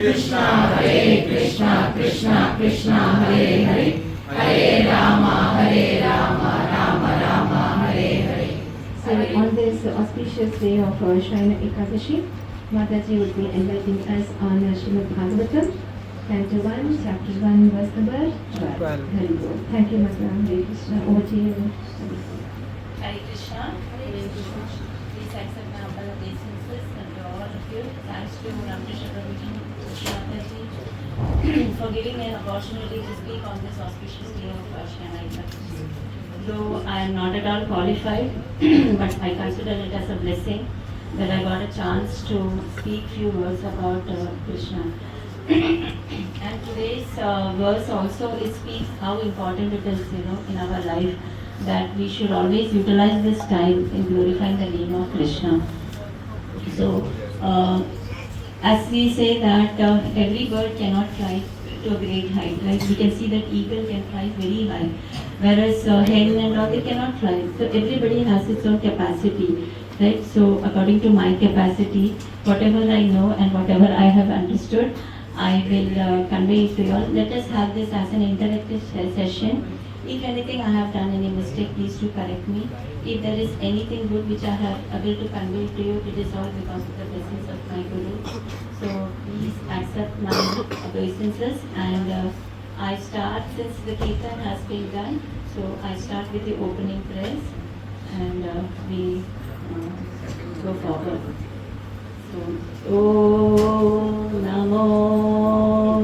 Krishna Hare Krishna Krishna Krishna Hare Hare Hare Rama Rama Rama Hare Hare. So on this auspicious day of Shravana Ekadashi, Mataji would be enlightening us on Srimad Bhagavatam, Canto 1, Chapter 1, Verse number 12. Very good. Thank you, Mata. Hare Krishna. Over to you. Hare Krishna. Please accept my humble obeisances and to all of you. Thanks to Ramkrishna Prabhuji, Mataji, for giving me an opportunity to speak on this auspicious day of Shravana Ekadashi. Though I am not at all qualified, but I consider it as a blessing that I got a chance to speak few words about Krishna. And today's verse also it speaks how important it is, in our life that we should always utilize this time in glorifying the name of Krishna. So, as we say that every bird cannot fly to a great height, right? We can see that eagle can fly very high, whereas hen and all they cannot fly. So everybody has its own capacity, right? So according to my capacity, whatever I know and whatever I have understood, I will convey it to you all. Let us have this as an interactive session. If anything I have done any mistake, please do correct me. If there is anything good which I have able to convey to you, it is all because of the blessings of my Guru. So please accept my obeisances, and I start, since the Kirtan has been done, so I start with the opening prayers and we go forward. So, Om Namo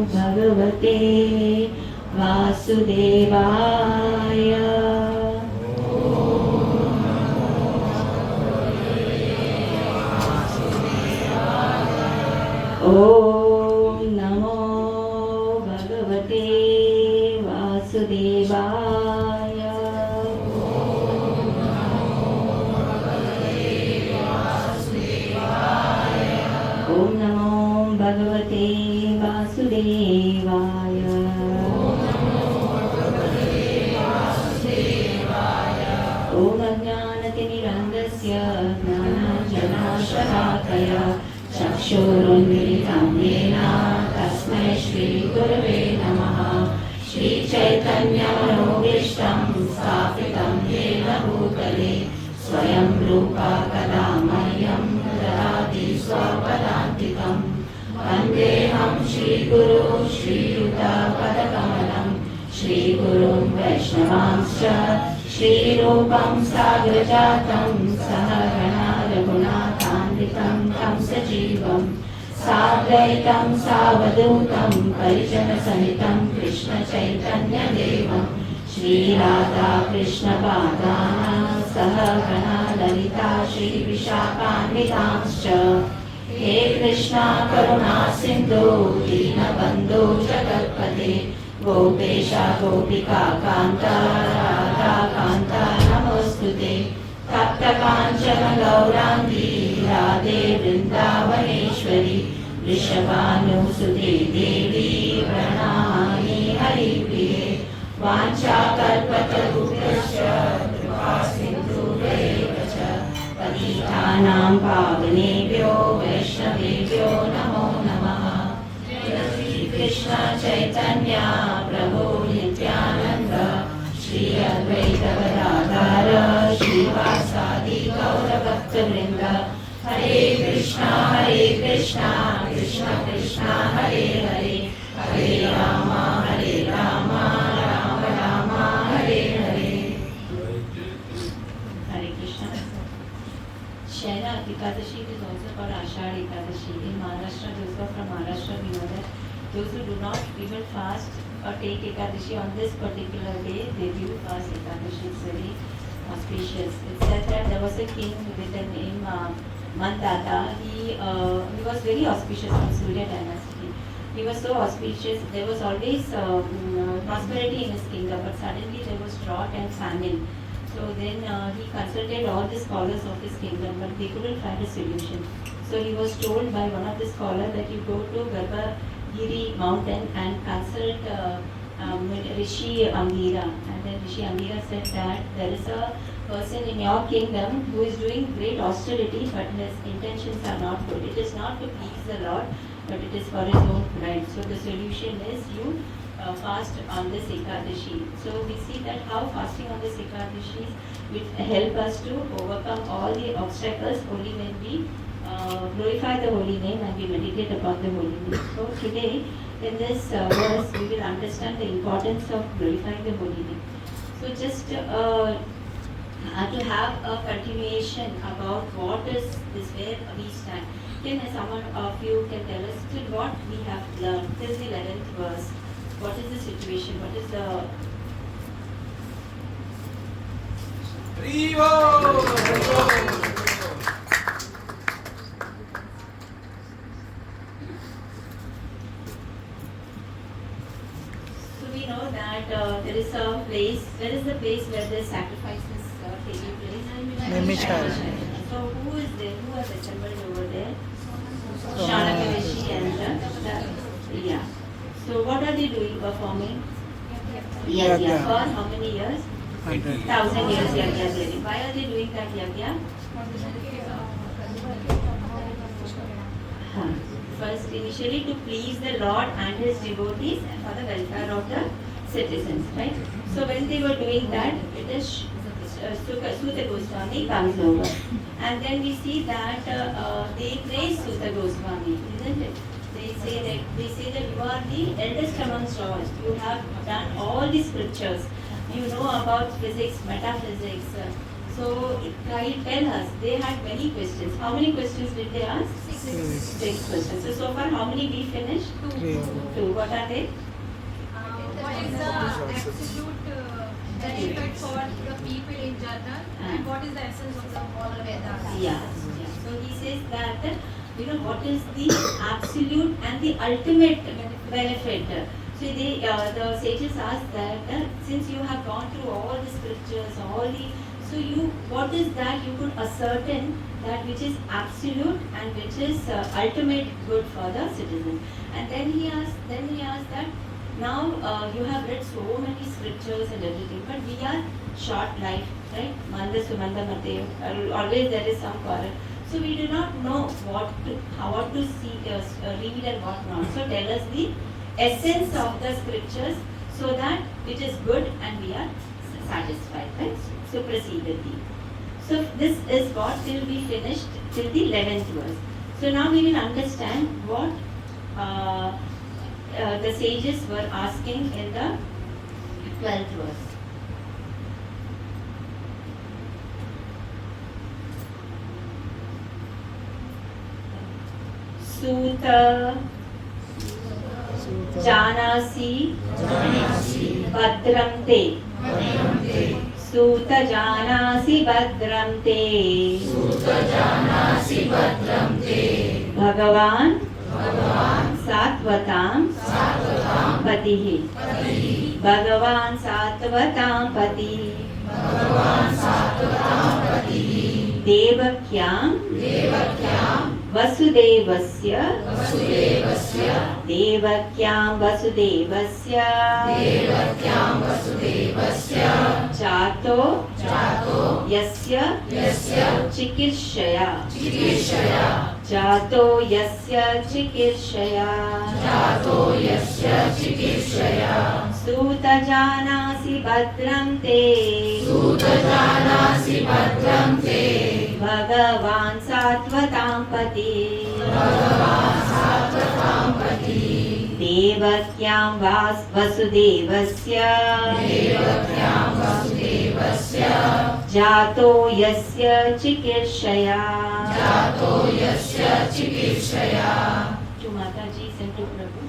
Bhagavate Vasudevaya. Om Namo Bhagavate Vasudevaya. Om Namo Bhagavate Vasudevaya. Om Ajnanatirmirandasya Jnananjanashalakaya Chakshurunmilitam Yena Tasmai Shri Gurave Namaha. Shri Chaitanya Manobhishtam Sthapitam Yena Bhutale Swayam Rupa Kadamahyam Dadati Swapadantikam. Vandeham Shri Guru Shri Yuta Padakamalam Shri Gurum Vaishnavanscha Shri Rupam Sagrajatam Sahagana Raghunathanditam Tam Sajivam Sadvaitam Savadutam Parijana Sahitam Krishna Chaitanya Devam Shri Radha Krishna Padana Sahagana Lalita Shri Vishakhanvitamscha. He Krishna Karuna Sindhu Dinabandhu Jagatpate Gopesha Gopika Kanta Radha Kanta Namostute Tapta Kanchana Gaurangi Radhe Vrindavaneshwari Vrishabhanusute Devi Pranamani Haripriye Vancha Kalpatarupasya Kripa Sindhu Devacha Patitanam Pavanebhyo Vaishnavebhyo Namo Namaha. Shri Krishna Chaitanya Prabhu Nityananda Shri Advaita Gadadhara Shri Vasadi Gaura Bhakta Vrinda. Hare Krishna Krishna Krishna Hare Hare Hare Rama Rama Rama Hare Hare. Hare Krishna. Shaina Ekadashi is also called Ashadha Ekadashi. In Maharashtra, those who are from Maharashtra, we know that those who do not even fast or take Ekadashi on this particular day, they do fast Ekadashi. It's very auspicious. It says that there was a king with the name Mandata. He was very auspicious from Surya dynasty. He was so auspicious. There was always prosperity in his kingdom, but suddenly there was drought and famine. So then he consulted all the scholars of his kingdom, but they couldn't find a solution. So he was told by one of the scholars that you go to Garbhagiri mountain and consult Rishi Angira. And then Rishi Angira said that there is a person in your kingdom who is doing great austerity, but his intentions are not good. It is not to please the Lord, but it is for his own pride. So the solution is you fast on this Ekadashi. So we see that how fasting on this Ekadashi will help us to overcome all the obstacles only when we glorify the holy name and we meditate upon the holy name. So today in this verse we will understand the importance of glorifying the holy name. So just to have a continuation about what is this, where we stand. Can someone of you can tell us till what we have learned till the 11th verse? What is the situation? What is the So we know that there is a place. Where is the place where the sacrifices taking place? Nimichara. So who is there? Who has assembled over there? Shanakaveshi and yeah. So what are they doing? Performing? Yagya. Yagya. For how many years? 100. 1,000 years yagya doing. Why are they doing that yagya? First, initially to please the Lord and His devotees and for the welfare of the citizens, right? So when they were doing that, it is Suta Goswami comes over, and then we see that they praise Suta Goswami, isn't it? They say that you are the eldest amongst all. You have done all the scriptures. You know about physics, metaphysics. So tell us. They had many questions. How many questions did they ask? Six questions. So far, how many we finished? Three. Two. What are they? What is the absolute benefit for the people in general, and what is the essence of the all Vedas? Yeah. So he says that what is the absolute and the ultimate benefit. So the sages ask that since you have gone through all the scriptures, what is that you could ascertain that which is absolute and which is ultimate good for the citizens. And then he asked that now you have read so many scriptures and everything, but we are short life, right? Manda Sumanda Mate, always there is some quarrel. So we do not know what to see, read and what not. So tell us the essence of the scriptures so that which is good and we are satisfied, right? So proceed with thee. So this is what till we finished till the 11th verse. So now we will understand what the sages were asking in the 12th verse. Suta Janasi Bhadram Te. Suta Janasi Bhadram Te. Bhagavan Sattvatam Patihi. Bhagavan Sattvatam Patihi. Devakyam Vasudevasya Devakyam Vasudevasya Chato Yasya Chikirshaya Chato Yasya Chikirshaya Suta Janasi Bhadram Te Bhagavan Sattvatam Pati Devakyam Vasudevasya Jato Yasya Chikirshaya To Mataji and to Prabhu.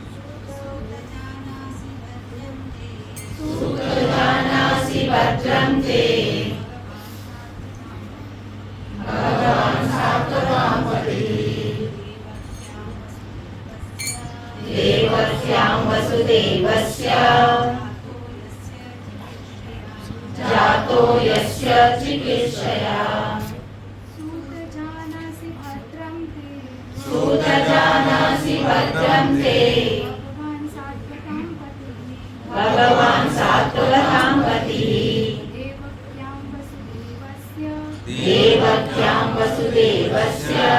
Janasi Bhadram Te Devakyam Vasudevasya Jato Yasya Chikirshaya Suta Janasi Bhadram Te Bhagavan Sattvatam Pati Devakyam Vasudevasya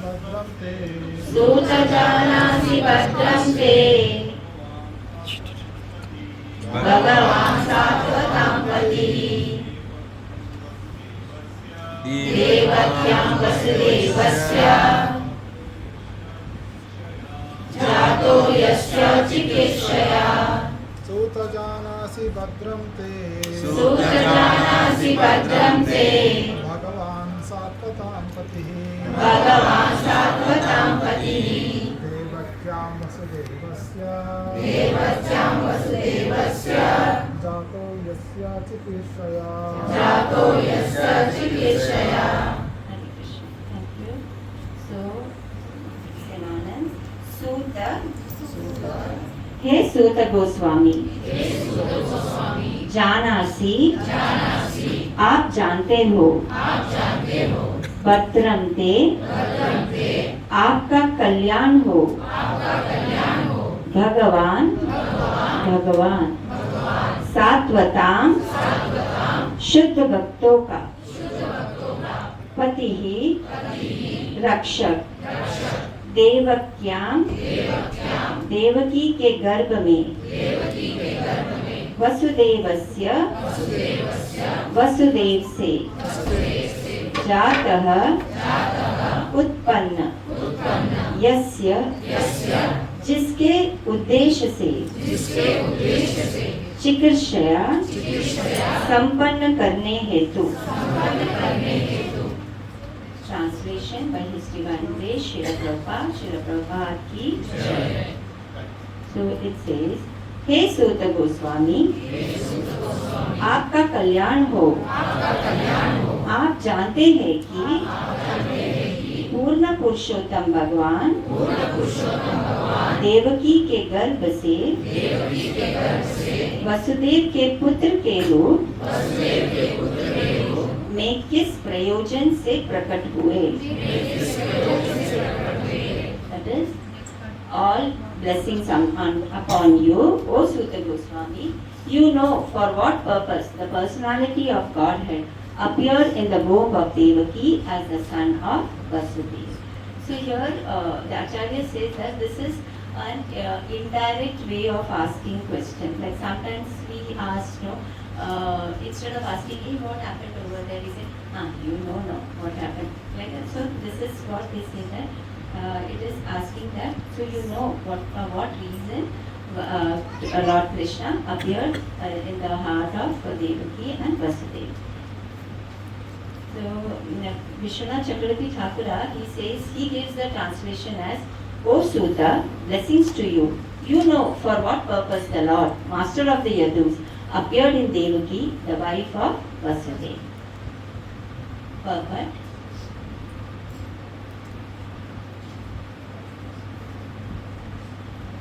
भद्रं ते सूत जानासि भद्रं ते भगवान् सात्वतां पतिः देवक्यां वसुदेवस्य जातो यस्य चिकीर्षया सूत जानासि भद्रं ते सूत जानासि भद्रं ते भगवान् सात्वतां पतिः भगवान् सात्वतां पतिः देवक्यां वसुदेवस्य जातो यस्य चिकीर्षया जातो यस्य चिकीर्षया Hare Krishna. Thank you. So, synonyms. Suta. Hey Suta Goswami. जानासी आप जानते हो भद्रम ते आपका कल्याण हो भगवान सात्वताम शुद्ध भक्तों का पति ही रक्षक देवक्याम देवकी के गर्भ में वसुदेवस्य वसुदेव से जातः उत्पन्न यस्य जिसके उद्देश्य से चिकित्सया संपन्न करने हेतु translation by his divine grace Srila Prabhupada की जय। सो इट सेज हे सूत गोस्वामी आपका कल्याण हो आप जानते हैं कि पूर्ण पुरुषोत्तम भगवान देवकी के गर्भ से वसुदेव के पुत्र के रूप में किस प्रयोजन से प्रकट हुए। That is, all blessings upon you, O Suta Goswami. You know for what purpose the personality of Godhead appeared in the womb of Devaki as the son of Vasudeva. So here the Acharya says that this is an indirect way of asking questions. Like sometimes we ask, instead of asking, hey, what happened over there, we say, you know what happened. Like that. So this is what they say that it is asking that, so you know what reason Lord Krishna appeared in the heart of Devaki and Vasudeva. So Vishwanath Chakravarti Thakura, he says, he gives the translation as, O Suta, blessings to you. You know for what purpose the Lord, master of the Yadus, appeared in Devaki, the wife of Vasudeva. Purport.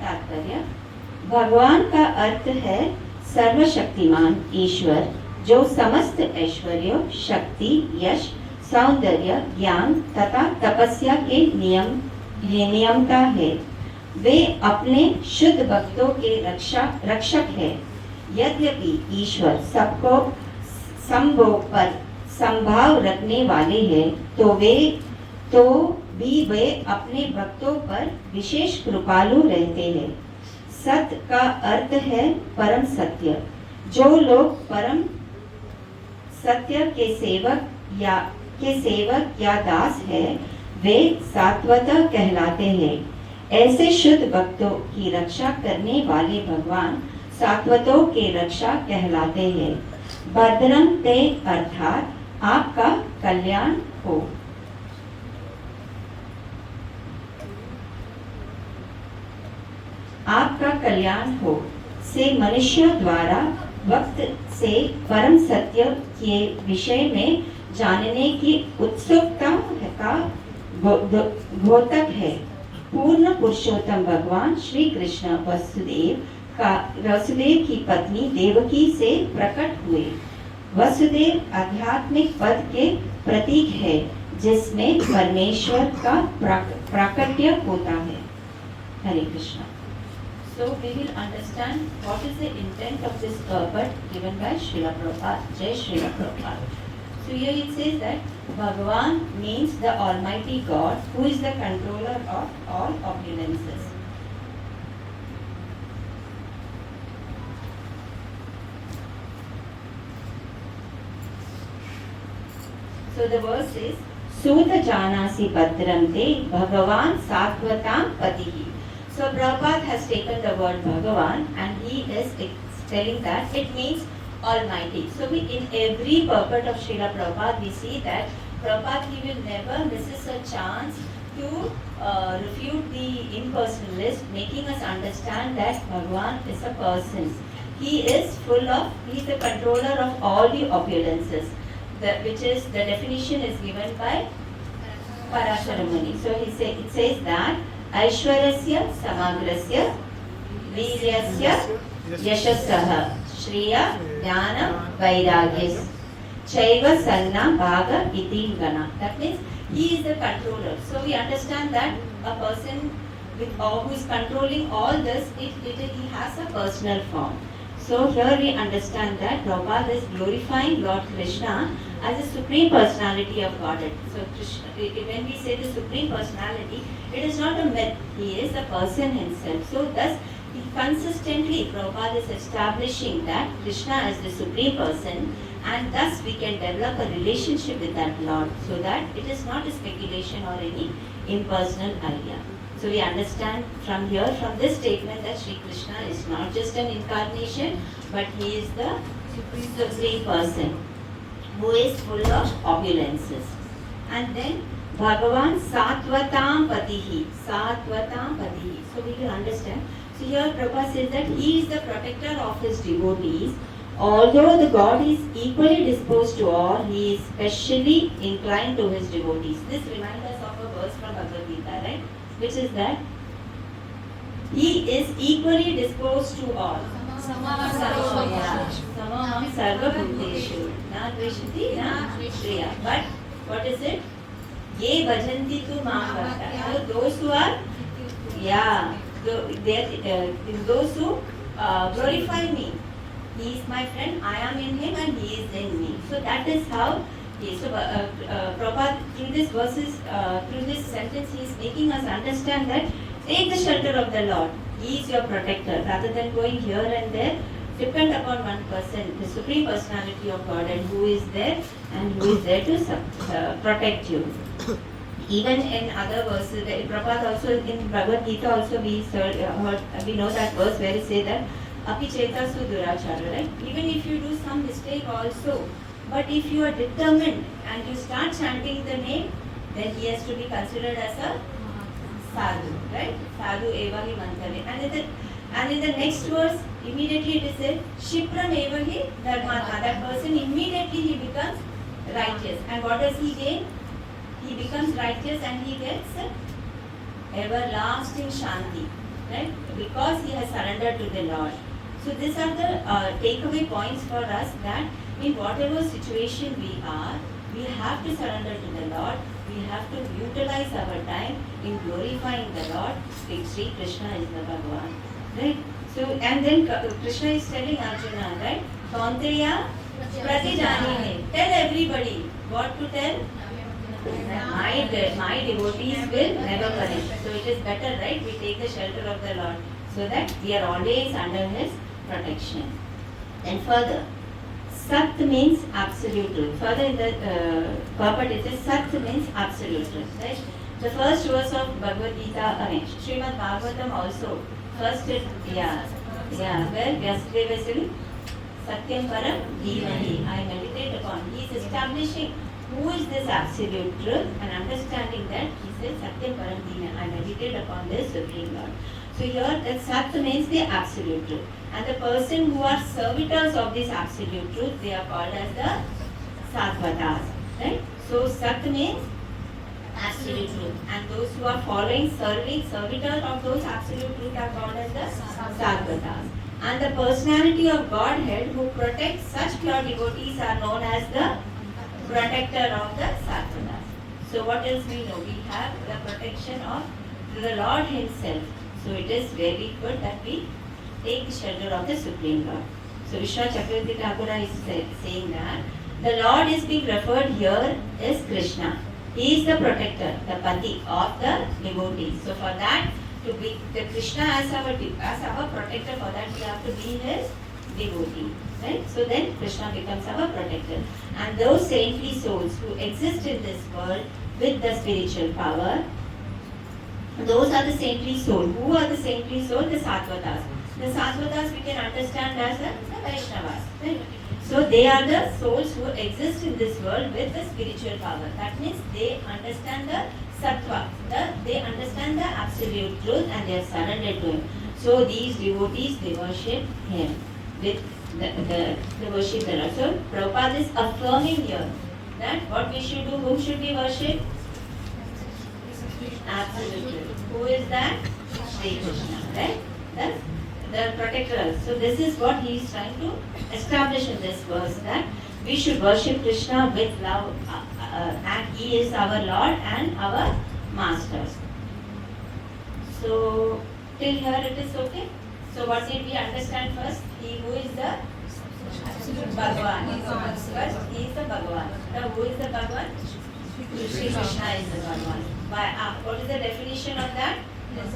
तात्पर्य भगवान का अर्थ है सर्वशक्तिमान ईश्वर जो समस्त ऐश्वर्य शक्ति यश सौंदर्य ज्ञान तथा तपस्या के नियमता है। वे अपने शुद्ध भक्तों के रक्षक है। यद्यपि ईश्वर सबको संभोग पर संभाव रखने वाले हैं तो वे अपने भक्तों पर विशेष कृपालु रहते हैं। सत्य का अर्थ है परम सत्य। जो लोग परम सत्य के सेवक या दास है वे सात्वत कहलाते हैं। ऐसे शुद्ध भक्तों की रक्षा करने वाले भगवान सात्वतों के रक्षा कहलाते हैं। भद्रम ते अर्थात आपका कल्याण हो। आपका कल्याण हो से मनुष्य द्वारा वक्त से परम सत्य के विषय में जानने की उत्सुकता का द्योतक है। पूर्ण पुरुषोत्तम भगवान श्री कृष्ण वसुदेव की पत्नी देवकी से प्रकट हुए। वसुदेव आध्यात्मिक पद के प्रतीक है जिसमें परमेश्वर का प्राकट्य होता है। हरे Krishna. So we will understand what is the intent of this purport given by Srila Prabhupada. Jai Srila Prabhupada. So So here it says that Bhagavan means the Almighty God who is the controller of all opulences. So the verse is Sudha Janasi Bhadram Te Bhagavan Sattvatam Patihi. So Prabhupada has taken the word Bhagavan and he is telling that it means Almighty. So in every purport of Srila Prabhupada we see that Prabhupada he will never misses a chance to refute the impersonalist, making us understand that Bhagavan is a person. He is the controller of all the opulences, which is the definition is given by Parashara Muni. So it says that Aishwarasya Samagrasya Viryasya Yashasaha Shriya Jnana Vairagyas Chaiva Sanna Bhaga Iti Gana. That means he is the controller. So we understand that a person who is controlling all this, he has a personal form. So here we understand that Prabhupada is glorifying Lord Krishna as a supreme personality of Godhead. So Krishna, when we say the supreme personality, it is not a myth. He is a person himself. So thus, consistently Prabhupada is establishing that Krishna is the supreme person, and thus we can develop a relationship with that Lord, so that it is not a speculation or any impersonal idea. So we understand from this statement that Sri Krishna is not just an incarnation, but he is the supreme person who is full of opulences. And then Bhagavan Sattvatam Patihi. Sattvatam Patihi. So we can understand. So here Prabhupada says that he is the protector of his devotees. Although the God is equally disposed to all, he is specially inclined to his devotees. This reminds us of a verse from Bhagavad Gita, right? Which is that he is equally disposed to all. Samaham sarva bhuteshu na dveshati na shreya. But what is it? Ye bhajanti tu mam varta. So those who are, those who glorify me. He is my friend, I am in him and he is in me. So that is how so Prabhupada, through this verses, through this sentence, he is making us understand that take the shelter of the Lord. He is your protector. Rather than going here and there, depend upon one person, the Supreme Personality of God, and who is there and who is there to protect you. Even in other verses, Prabhupada also in Bhagavad Gita also we know that verse where he says that Api Cheta Su Durachara, right? Even if you do some mistake also, but if you are determined and you start chanting the name, then he has to be considered as a sadhu, right? Sadhu eva hi mantave. And in the next verse, immediately it is said, Shipram eva hi dharmata. That person immediately he becomes righteous. And what does he gain? He becomes righteous and he gets everlasting shanti, right? Because he has surrendered to the Lord. So these are the takeaway points for us, that in whatever situation we are, we have to surrender to the Lord. We have to utilize our time in glorifying the Lord. Sri Krishna is the Bhagavan, right? So and then Krishna is telling Arjuna, right? Kaunteya Pratijani. Tell everybody what to tell. My devotees will never perish. So it is better, right? We take the shelter of the Lord, so that we are always under His protection. And further, Sat means absolute truth. Further in the purport it says Sat means absolute truth. Right? The first verse of Bhagavad Gita, Srimad Bhagavatam also. First is, where Vyasdeva is saying, Satyam Param Dhimahi. I meditate upon. He is establishing who is this absolute truth and understanding that he says Satyam Param Dhimahi. I meditate upon this Supreme Lord. So here that Sat means the absolute truth. And the person who are servitors of this absolute truth, they are called as the Sattvatas. Right? So Sat means absolute truth. And those who are following, serving, servitors of those absolute truth are called as the Sattvatas. And the personality of Godhead who protects such pure devotees are known as the protector of the Sattvatas. So what else we know? We have the protection of the Lord Himself. So it is very good that we take the shelter of the Supreme Lord. So Vishwa Chakravarti Thakura is saying that the Lord is being referred here is Krishna. He is the protector, the pati of the devotee. So for that, to be the Krishna as our protector, for that we have to be his devotee. Right? So then Krishna becomes our protector. And those saintly souls who exist in this world with the spiritual power, those are the saintly souls. Who are the saintly souls? The Sattvatas. The Sattvatas we can understand as the Vaishnavas. Right? So they are the souls who exist in this world with the spiritual power. That means they understand the Sattva. They understand the absolute truth and they are surrendered to him. So these devotees, they worship him with the worship the Lord. So Prabhupada is affirming here that what we should do, whom should we worship? Absolutely. Who is that? Shri Krishna, right? That's the protector. So this is what he is trying to establish in this verse, that we should worship Krishna with love, and he is our Lord and our Master. So till here it is okay. So what did we understand first? He who is the Bhagavan. First, he is the Bhagavan. Now who is the Bhagavan? Shri Krishna is the Bhagavan. What is the definition of that? He is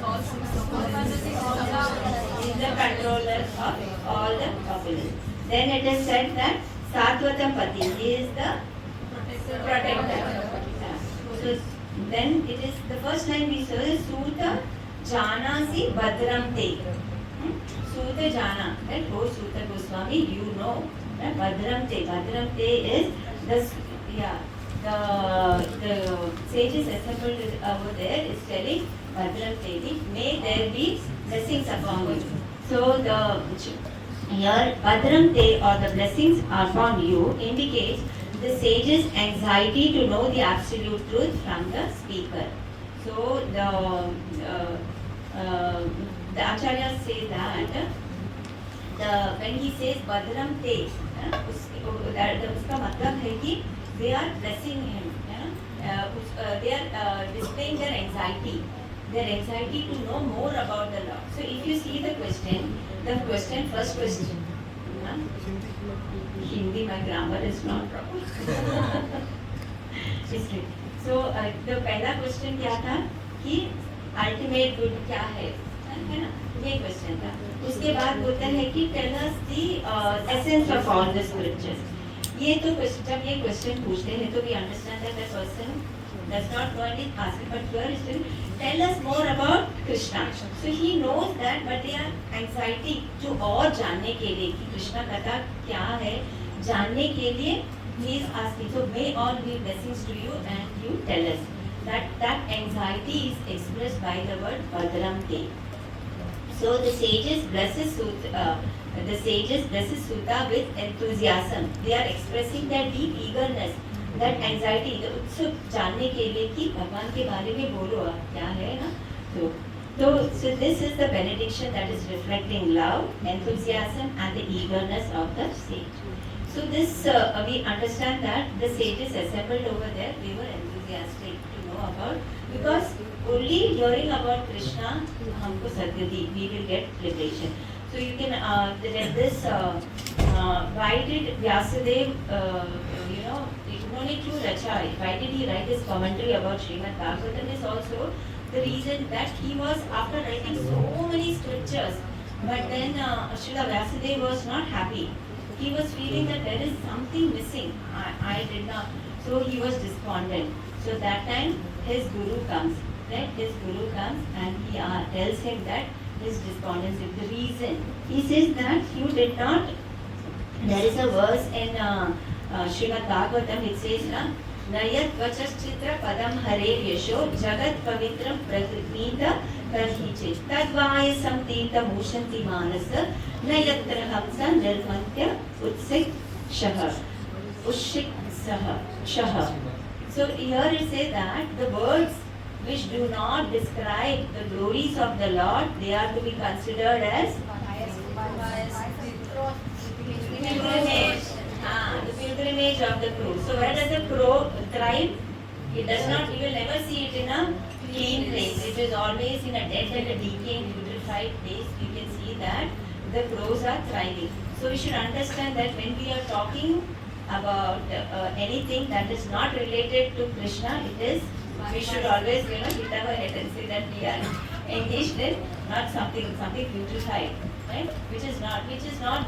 the controller of all the populace. Then it is said that Sattvatapati, he is the protector. So then it is the first line we saw is Suta Janasi Bhadram Te. Suta Jana, right? Oh Suta Goswami, you know that Bhadram Te. Bhadram Te is the sages assembled over there is telling Bhadram Te, may there be blessings upon you. So here Bhadram Te, or the blessings upon you, indicates the sage's anxiety to know the absolute truth from the speaker. So the acharyas say that when he says Bhadram Te, उसका मतलब है कि they are blessing him, they are displaying their anxiety to know more about the Lord. So if you see the first question, Hindi, my grammar is not proper. So the पहला question क्या था कि ultimate good क्या है ना, ये question था. उसके बाद बोलता है कि tell us the essence of all the scriptures. ये तो जब ये क्वेश्चन पूछते हैं तो we understand that the person does not know and is asking, but here is saying, tell us more about Krishna. So he knows that, but they are anxiety to और जानने के लिए कि कृष्णा कथा क्या है, जानने के लिए he is asking. So may all be blessings to you and you tell us. That anxiety is expressed by the word Bhadram Te. So the sages blesses Suta with enthusiasm. They are expressing their deep eagerness, that anxiety, the उत्सुक जानने के लिए कि भगवान के बारे में बोलो आप क्या है ना. So this is the benediction that is reflecting love, enthusiasm, and the eagerness of the sage. So this we understand that the sages assembled over there, they were enthusiastic to know about, because only hearing about Krishna हमको सद्गति, we will get liberation. So you can read this. Why did Vyasadev, उन्होंने क्यों रचा? Why did he write this commentary about Srimad Bhagavatam? Is also the reason that he was, after writing so many scriptures, but then Srila Vyasadeva was not happy. He was feeling that there is something missing. I did not. So he was despondent. So that time his guru comes. Right? His guru comes and he tells him that his despondency, the reason. He says that you did not. There is a verse in Srimad Bhagavatam. It says, Nayat Vachaschitra Padam Hare Yasho Jagat Pavitram Pragnita Karhichit Tadvaya Samtita Mushanti Manasa Nayatra Hamsa Nirmantya Utsik Shaha Ushik Shaha. So here it says that the words which do not describe the glories of the Lord, they are to be considered as pilgrimage. The pilgrimage of the crow. So where does the crow thrive? It does not, you will never see it in a clean place. It is always in a dead and a decaying, putrefied place. You can see that the crows are thriving. So we should understand that when we are talking about anything that is not related to Krishna, we should always hit our head and say that we are engaged in not something putrefied, right? Which is not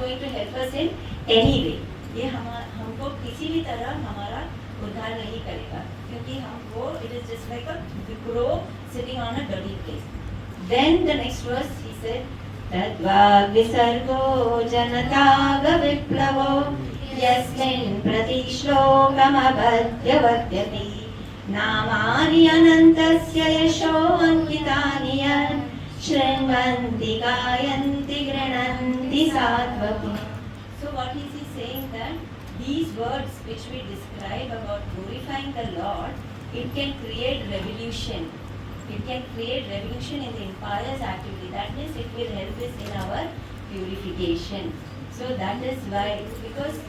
going to help us in any way. ये हमको किसी भी तरह हमारा उद्धार नहीं करेगा, क्योंकि it is just like a crow sitting on a dirty place. Then the next verse he said, Tadva visargo janataga viplavo yasmin pratishlokam abhadyavadyati namani anantasya yasho ankitani yan shrinvanti gayanti grinanti sattvakum. So what is he saying? That these words which we describe about glorifying the Lord, it can create revolution. It can create revolution in the impious activity. That means it will help us in our purification. So that is why, because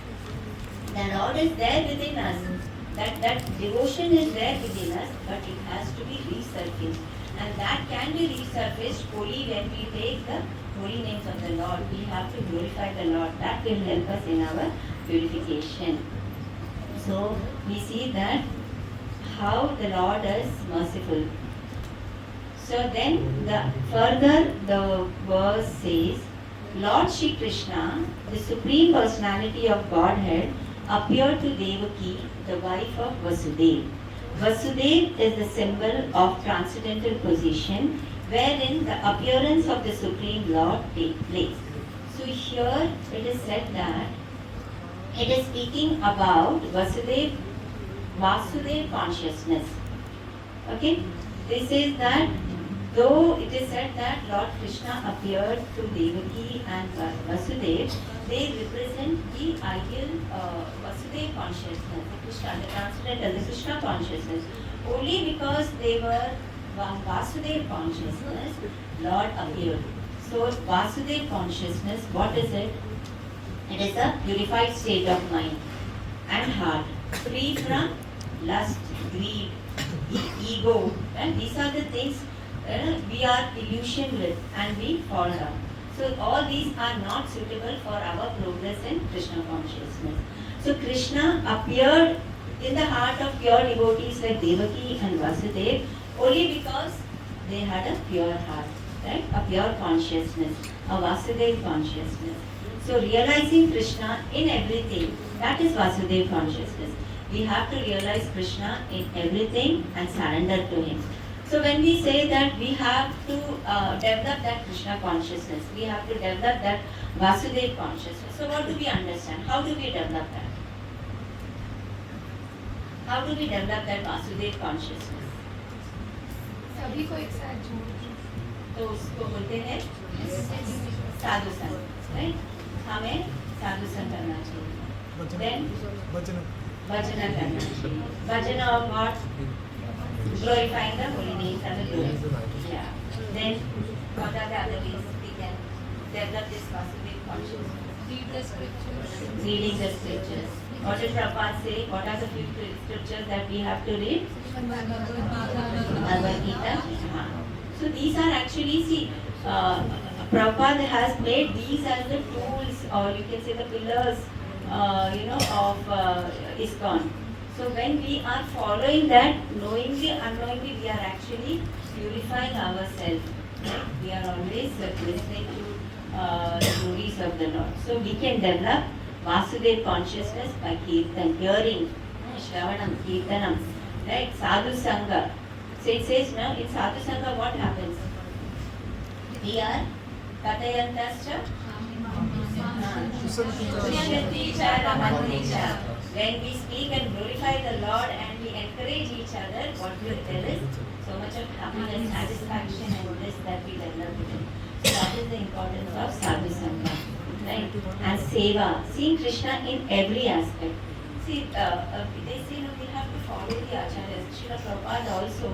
the Lord is there within us. That devotion is there within us, but it has to be resurfaced. And that can be resurfaced only when we take the holy names of the Lord. We have to glorify the Lord. That will help us in our purification. So we see that how the Lord is merciful. So then further the verse says, Lord Shri Krishna, the Supreme Personality of Godhead, appeared to Devaki, the wife of Vasudeva. Vasudeva is the symbol of transcendental position, wherein the appearance of the Supreme Lord takes place. So here it is said that it is speaking about Vasudeva consciousness. Okay? This is that though it is said that Lord Krishna appeared to Devaki and Vasudeva, they represent the ideal Vasudeva consciousness, the Krishna, the transcendental, the Krishna consciousness. Only because they were one Vasudeva consciousness, Lord appeared. So Vasudeva consciousness, what is it? It is a purified state of mind and heart, free from lust, greed, ego, and these are the things we are illusioned with and we fall down. So all these are not suitable for our progress in Krishna consciousness. So Krishna appeared in the heart of pure devotees like Devaki and Vasudeva only because they had a pure heart, right? A pure consciousness, a Vasudeva consciousness. So realizing Krishna in everything, that is Vasudeva consciousness. We have to realize Krishna in everything and surrender to Him. So when we say that we have to develop that Krishna consciousness, we have to develop that Vasudeva consciousness. So what do we understand? How do we develop that? How do we develop that Vasudeva consciousness? सभी को एक साथ जोड़ तो उसको बोलते हैं साधु संग, राइट? हमें साधु संग करना चाहिए. Then भजन करना चाहिए. भजन of what? Glorifying the holy names and the glories. Yeah. Then what are the other ways we can develop this Vasudeva consciousness? read the scriptures. Reading the scriptures. What did Prabhupada say? What are the few scriptures that we have to read? Bhagavad Gita. So these are actually, see, Prabhupada has made these as the tools, or you can say the pillars, of ISKCON. So when we are following that, knowingly, unknowingly, we are actually purifying ourselves. We are always listening to the glories of the Lord. So we can develop Vasudeva consciousness by Kirtan, hearing, Shravanam, Kirtanam, right? Sadhu Sangha. So it says now in Sadhu Sangha what happens? We are Katayantascha Sushanti cha Ramanti cha. When we speak and glorify the Lord and we encourage each other, what will tell is so much of happiness, satisfaction and bliss that we develop within. So that is the importance of Sadhu Sangha, right? And Seva, seeing Krishna in every aspect. See, they say we have to follow the acharyas. Srila Prabhupada also,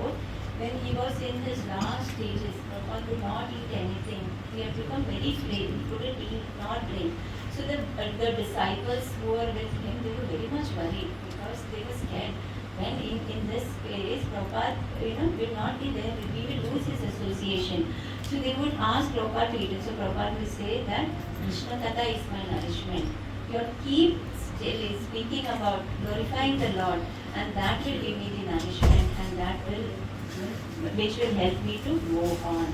when he was in his last stages, Prabhupada could not eat anything. He had become very frail. He couldn't eat, not drink. So the disciples who were with him, they were very much worried because they were scared. When in this place, Prabhupada, will not be there, we will lose his association. So they would ask Prabhupada to eat it. So Prabhupada will say that Krishna Katha is my nourishment. Keep speaking about glorifying the Lord, and that will give me the nourishment, and that will, which will help me to move on.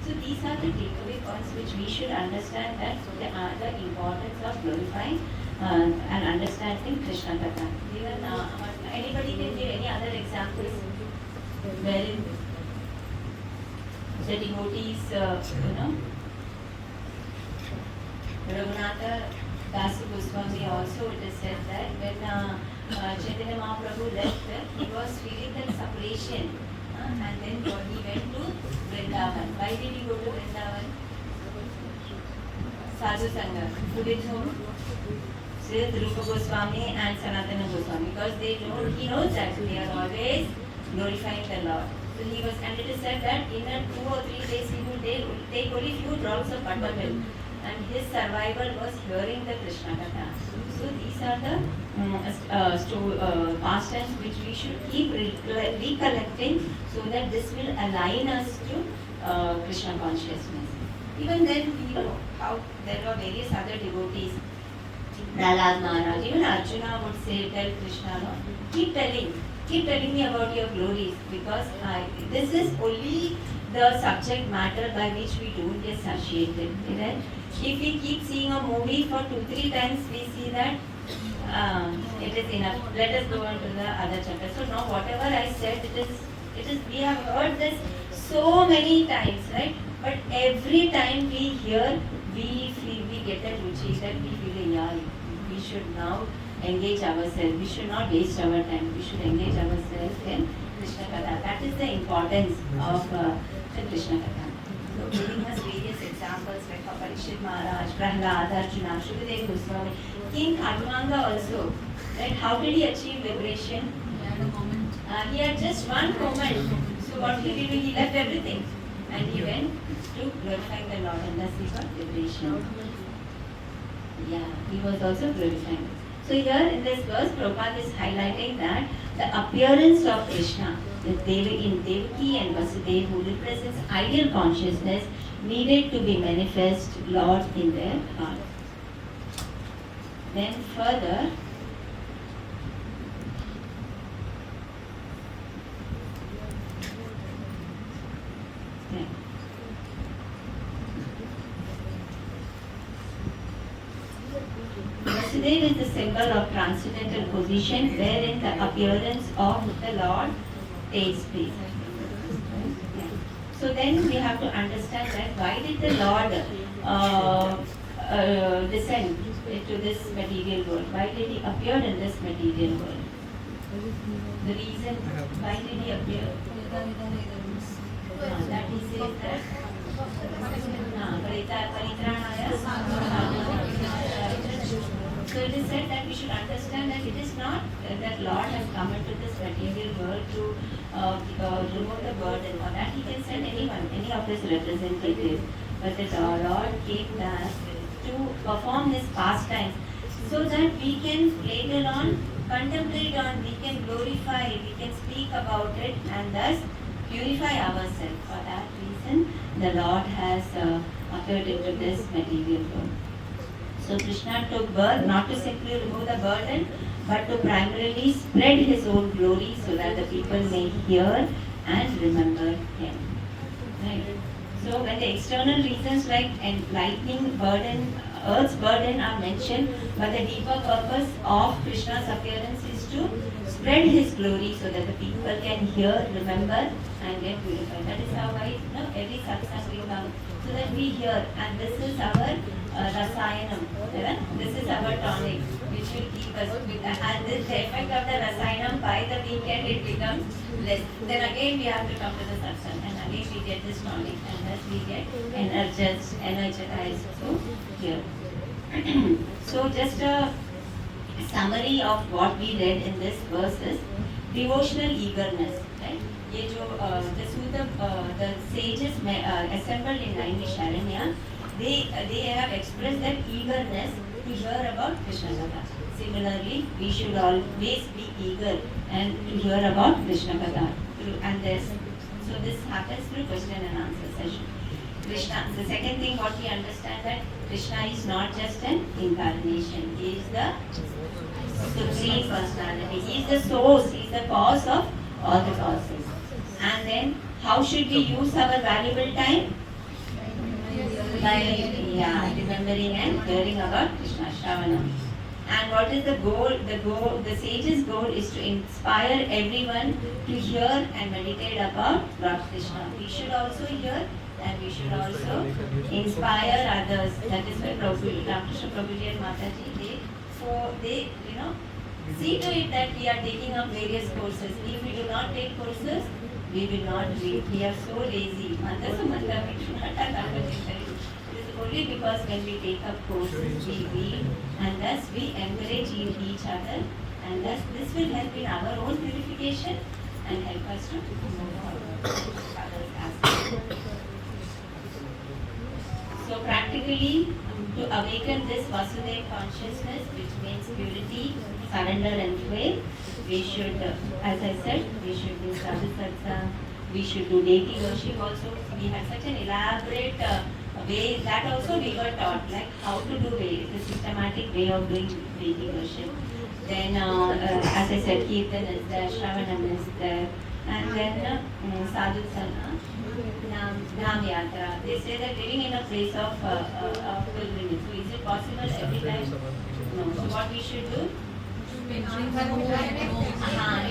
So these are the takeaway points which we should understand, that the importance of glorifying and understanding Krishna Katha. Even anybody can give any other examples wherein the devotees, Raghunatha Dasu Goswami also, it is said that when Chaitanya Mahaprabhu left, he was feeling that separation, and then he went to Vrindavan. Why did he go to Vrindavan? Sadhu Sangha. With whom? With Rupa Goswami and Sanatana Goswami, because he knows that they are always glorifying the Lord. So he was, and it is said that in 2 or 3 days he would take only few drops of buttermilk, and his survival was hearing the Krishna Katha. So these are the pastimes which we should keep recollecting, so that this will align us to Krishna consciousness. Even then, we know how there were various other devotees. Prahlad Maharaj, even Arjuna would say, tell Krishna, no, keep telling me about your glories, because this is only the subject matter by which we don't get satiated. If we keep seeing a movie for 2-3 times, we see that it is enough. Let us go on to the other chapter. So now whatever I said, it is we have heard this so many times, right? But every time we hear, we get that ruchi, that we feel, yeah, we should now engage ourselves. We should not waste our time. We should engage ourselves in Krishna Katha. That is the importance of the Krishna Katha. So giving us various examples like Parikshit Maharaj, Prahlad, Arjuna, Shukadeva Goswami, King Khatvanga also. Right? How did he achieve liberation? He had just one moment. So what he did, he left everything and he went to glorifying the Lord, and thus he got liberation. Yeah, he was also glorifying. So here in this verse, Prabhupada is highlighting that the appearance of Krishna in Devaki and Vasudeva, who represents ideal consciousness, needed to be manifest Lord in their heart. Then further, Vasudeva is the symbol of transcendental position wherein the appearance of the Lord takes place. So then we have to understand that why did the Lord descend into this material world? Why did he appear in this material world? The reason why did he appear? That he says that so it is said that we should understand that it is not that Lord has come into this material world to remove the burden, or that he can send anyone, any of his representatives. But the Lord came back to perform his pastimes, so that we can later on contemplate on, we can glorify, we can speak about it, and thus purify ourselves. For that reason, the Lord has appeared into this material world. So Krishna took birth not to simply remove the burden, but to primarily spread his own glory, so that the people may hear and remember him. Right? So when the external reasons like enlightening burden, earth's burden are mentioned, but the deeper purpose of Krishna's appearance is to spread his glory, so that the people can hear, remember, and get purified. That is how every satsang we come, so that we hear, and this is our rasayanam. This is our tonic, which will keep us with, and this, the effect of the rasayanam, by the weekend it becomes less. Then again we have to come to the satsang, and again we get this tonic, and thus we get energized to hear. So just a summary of what we read in this verse is devotional eagerness. Right? The sages assembled in Naimisharanya, they have expressed their eagerness to hear about Krishna Katha. Similarly, we should always be eager and to hear about Krishna Katha. And so this happens through question and answer session. Krishna. The second thing, what we understand that Krishna is not just an incarnation. He is the supreme personality. He is the source. He is the cause of all the causes. And then, how should we use our valuable time? By remembering and hearing about Krishna Shravana. And what is the goal? The sage's goal is to inspire everyone to hear and meditate about Lord Krishna. We should also hear and we should also inspire others. That is why Ramakrishna Prabhuji and Mataji, they see to it that we are taking up various courses. If we do not take courses, we will not read. We are so lazy. Manta Samanta, we do not have that much interest. It is only because when we take up courses, we read, and thus we encourage each other, and thus this will help in our own purification and help us to move forward. So practically, to awaken this Vasudeva consciousness, which means purity, surrender and faith, we should, as I said, we should do sadhu satsang, we should do deity worship also. We had such an elaborate way, that also we were taught, like how to do the systematic way of doing deity worship. Then, as I said, Kirtan is there, Shravanam is there, and then sadhu satsang, Dham Yatra. They say that living in a place of pilgrimage. So is it possible every time? No. So what we should do? We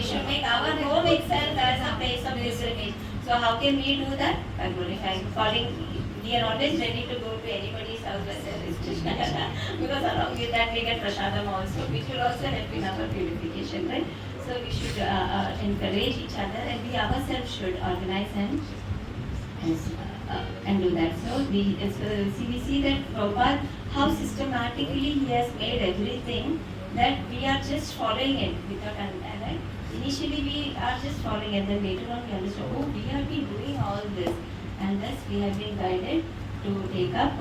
should make our home itself as a place of pilgrimage. So how can we do that? By glorifying, we are always ready to go to anybody's house where there is Krishna. Because along with that we get prasadam also, which will also help in our purification, right? So we should encourage each other, and we ourselves should organize and do that. So we see that Prabhupada, how systematically he has made everything, that we are just following it without understanding. Initially we are just following, and then later on we understand, oh, we have been doing all this, and thus we have been guided to take up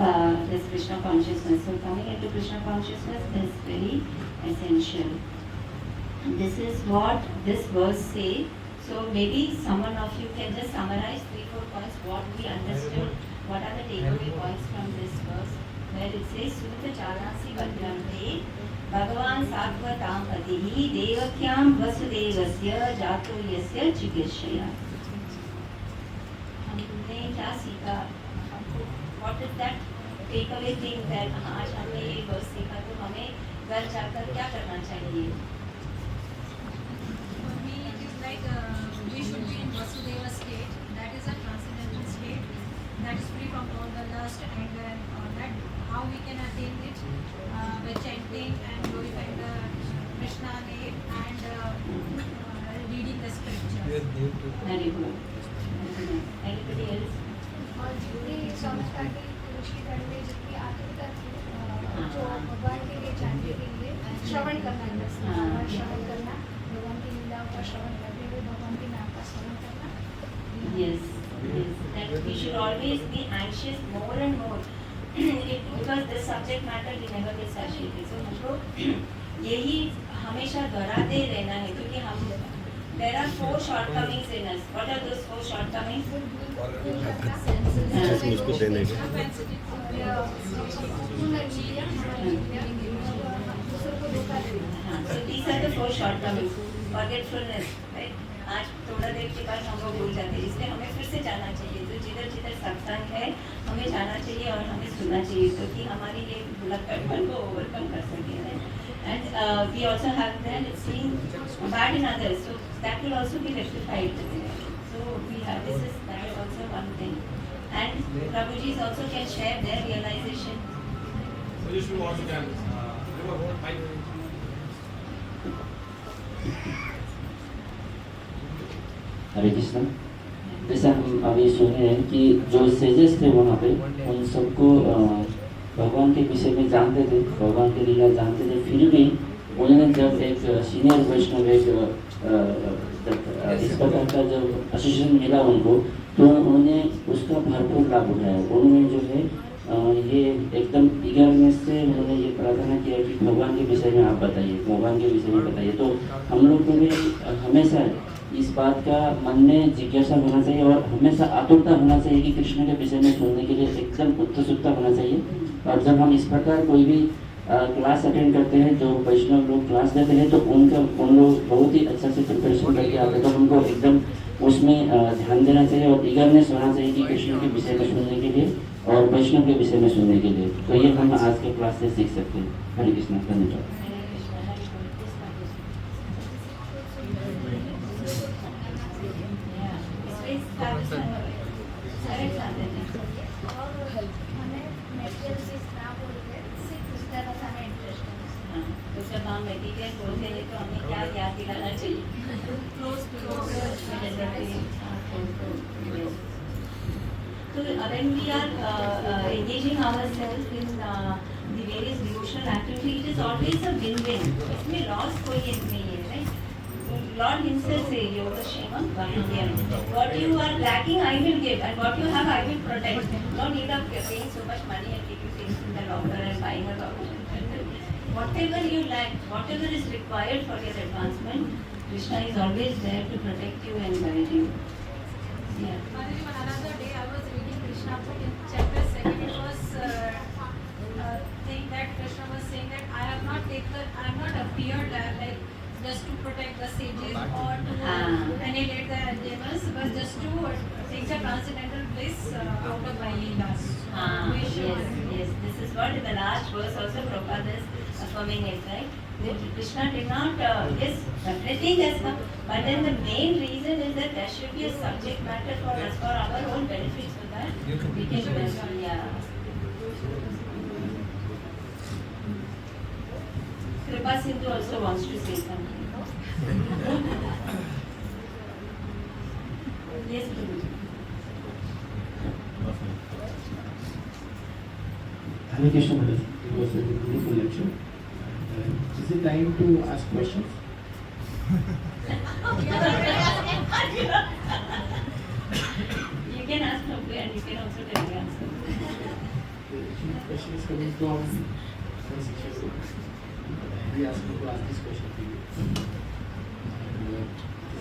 this Krishna consciousness. So coming into Krishna consciousness is very essential. This is what this verse says. So maybe someone of you can just summarize 3-4 points what we understood, what are the takeaway points from this verse, where it says Suta Janasi Bhadraante Bhagavan Sattvatam Patihi Devakyam Vasudevasya Jato Yasya Chikishaya. हमने क्या सीखा? What is that takeaway thing that आज हमने ये verse सीखा, तो हमें घर जाकर क्या करना चाहिए? For me, it is like we should be in Vasudeva state. That is a transcendental state that is free from all the lust, anger, and all that. How we can attain it? By chanting and glorifying the Krishna name and reading the scripture. Very good. Anybody else? और जितनी समझता कि पुरुष की घर में जितनी आतुरता थी जो भगवान के लिए जानने के लिए श्रवण करना श्रवण करना भगवान की लीलाओं का श्रवण करते हुए भगवान के नाम का श्रवण करना. Yes. That we should always be anxious more and more. Because the subject matter we never get satiated. So हमको यही हमेशा दोहराते रहना है, क्योंकि हम there are 4 shortcomings in us. What are those 4 shortcomings? उसको देने के So these are the 4 shortcomings. Forgetfulness, right? आज थोड़ा देर के बाद हम लोग भूल जाते हैं, इसलिए हमें फिर से जाना चाहिए. तो जिधर जिधर सत्संग है हमें जाना चाहिए और हमें सुनना चाहिए, तो कि हमारी ये भुलक्कड़पन को ओवरकम कर सके. And we also have then seeing bad in others, so that will also be rectified. So we have that is also one thing. And Prabhuji also can share their realization. So you should also can हरे कृष्ण. जैसा हम अभी सुने हैं कि जो sages थे वहाँ पे उन सबको भगवान के विषय में जानते थे, भगवान के लीला जानते थे, फिर भी उन्होंने जब एक सीनियर वैष्णव इस प्रकार का जब एसोसिएशन मिला उनको, तो उन्होंने उसका भरपूर लाभ उठाया. उन्होंने जो है ये एकदम ईगरनेस से उन्होंने ये प्रार्थना किया कि भगवान के विषय में आप बताइए, भगवान के विषय में बताइए. तो हम लोग को भी हमेशा इस बात का मन में जिज्ञासा होना चाहिए और हमेशा आतुरता होना चाहिए कि कृष्ण के विषय में सुनने के लिए एकदम उत्सुकता होना चाहिए। और जब हम इस प्रकार कोई भी क्लास अटेंड करते हैं, जो वैष्णव लोग क्लास देते हैं, तो उन लोग बहुत ही अच्छा से प्रिपरेशन करके आते हैं, तो हमको एकदम उसमें ध्यान देना चाहिए और ईगरनेस होना चाहिए कि कृष्ण के विषय में सुनने के लिए और वैष्णव के विषय में सुनने के लिए। तो ये हम आज के क्लास से सीख सकते हैं। हरे कृष्ण, धन्यवाद। जब हम मेडिटेट बोलते हैं तो हमें क्या याद दिलाना चाहिए? So when we are engaging ourselves in the various devotional activities, it is always a win-win. इसमें loss कोई नहीं है, right? Lord Himself says, "Yoga Shema Bhavyam." What you are lacking, I will give, and what you have, I will protect. No need of paying so much money and taking things in the locker and buying a locker. Whatever you lack, whatever is required for your advancement, Krishna is always there to protect you and guide you. Yeah. Mataji, on another day I was reading Krishna book in chapter 7. It was thing that Krishna was saying that I have not appeared like just to protect the sages or to annihilate the demons, but just to take the transcendental bliss out of my leelas. Yes. This is what in the last verse also Prabhupada is affirming it, right? Krishna did not, yes, everything has come, but then the main reason is that there should be a subject matter for us, for our own benefit, so that we can, yeah. Kripa Sindhu also wants to say something. Yes, Prabhuji. Hare Krishna Maharaj, it was a beautiful lecture. Is it time to ask questions? You can ask Prabhuji and you can also tell the answer. The question is coming from Shiksha. We asked me to ask this question to you.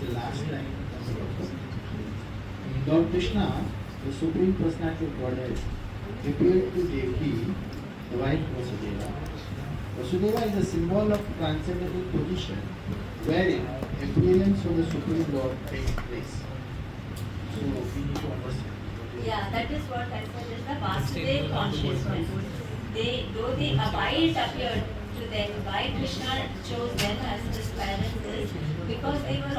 The last time, Lord Krishna, the Supreme Personality of Godhead, appeared to Devaki, the wife of Vasudeva. Vasudeva is a symbol of transcendental position wherein appearance of the Supreme Lord takes place. So we need to understand. Yeah, that is what I said is the Vasudeva consciousness. Though they abide appeared to them, why Krishna chose them as his parents is because they were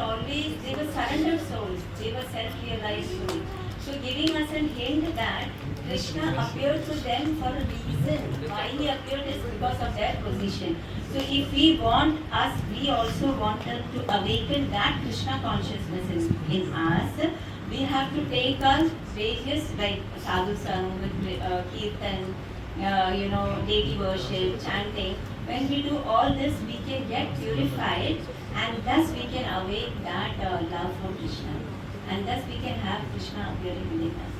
surrendered souls, they were self-realized souls. So giving us a hint that Krishna appeared to them for a reason. Why he appeared is because of their position. So if we want us, we also wanted to awaken that Krishna consciousness in us. We have to take our various like sadhu sang, kirtan, deity worship, chanting. When we do all this, we can get purified, and thus we can awake that love for Krishna, and thus we can have Krishna appearing within us.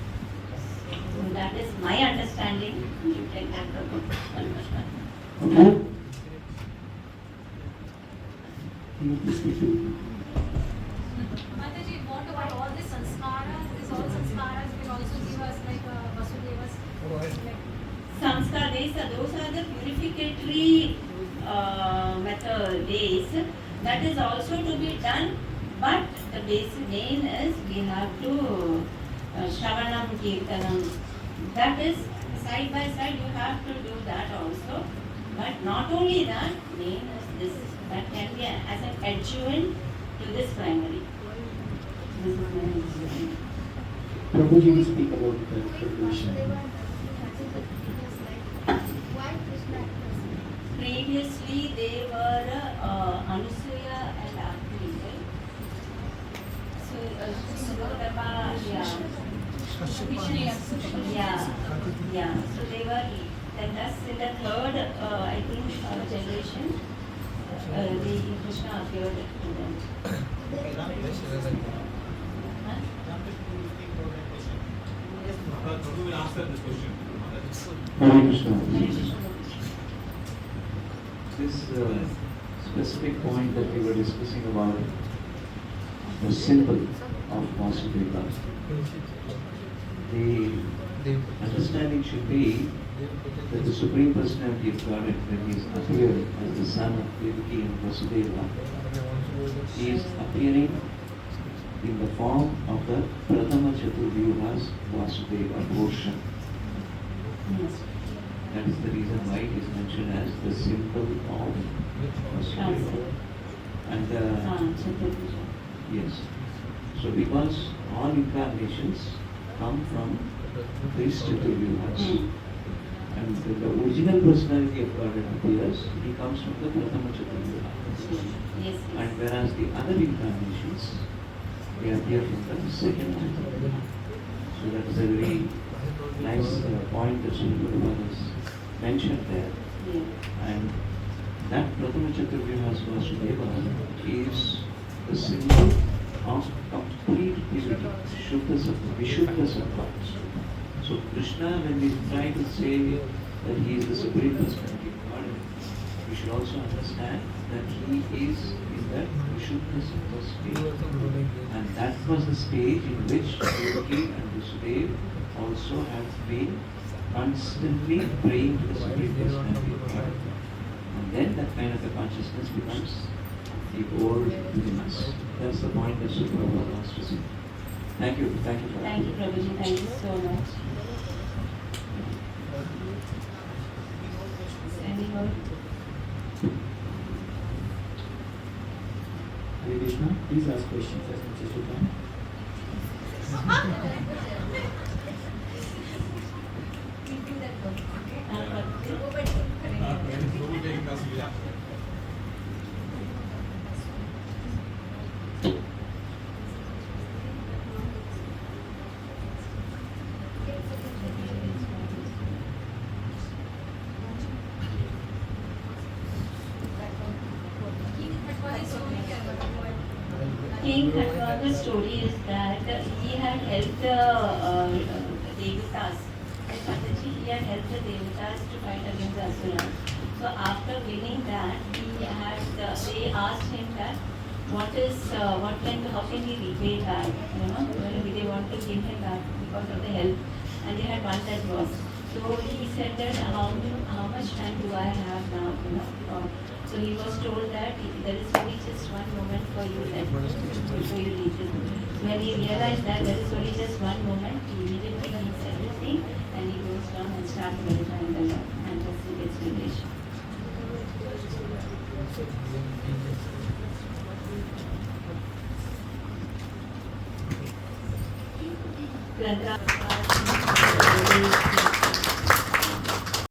So that is my understanding. You can have Okay. Can you please speak to Mataji, what about all the sanskaras? Is all sanskaras will also give us like Vasudeva's like Samskar days, those are the purificatory method days. That is also to be done, but the basic main is we have to Shravanam Kirtanam. That is side by side you have to do that also. But not only that, main is this. That can be as an adjuvant to this primary. This is my understanding. Prabhuji will speak about the tradition. Previously, they were Anusuya and Agni, right? So, Sudodama, yeah. So they were, then thus in the third, I think, generation, the Krishna appeared to them. Prabhu will answer this question. Hare Krishna. This specific point that we were discussing about the symbol of Vasudeva. The understanding should be that the Supreme Personality of Godhead, when he is appearing as the son of Devaki and Vasudeva, he is appearing in the form of the Prathama Chaturvyuhas Vasudeva portion. Yes. That is the reason why it is mentioned as the symbol of Vasudeva. And Chaturvija. yes, so because all incarnations come from these Chaturvyuhas. And when the original personality of Godhead appears, he comes from the Prathama Chaturvyuha. Yes. And whereas the other incarnations, they appear from the second Chaturvyuha. So that is a very nice point that Srila Prabhupada has mentioned there. Yeah. And that Prathama Chaturvyuhas Vasudeva is the symbol of complete purity, Shuddha Sattva, Vishuddha Sattva. So Krishna, when we try to say that he is the Supreme Personality of Godhead, we should also understand that he is in that Vishuddha Sattva stage. And that was the stage in which Devaki and Vasudeva also have been constantly praying to the Supreme Personality of Godhead. And then that kind of a consciousness becomes the old within us. That's the point that Srila Prabhupada wants to say. Thank you for that. Thank you, Prabhuji. Thank you so much. Any more? Hare Krishna, please ask questions as much as you can. We do that work, okay? Prabhuji. Go back to correct. Prabhu taking us, yeah. King Khatwaga's story is that he had helped Devatas. At Mataji, he had helped the Devatas to fight against the Asuras. So after winning that, they asked him that how can he repay back? They want to give him back because of the help, and they had won that war. So he said that how much time do I have now? So he was told that there is only just one moment for you left before you reach it. When he realized that there is only just one moment, he immediately leaves everything and he goes down and starts verifying the Lord and just he gets revelation. Grantha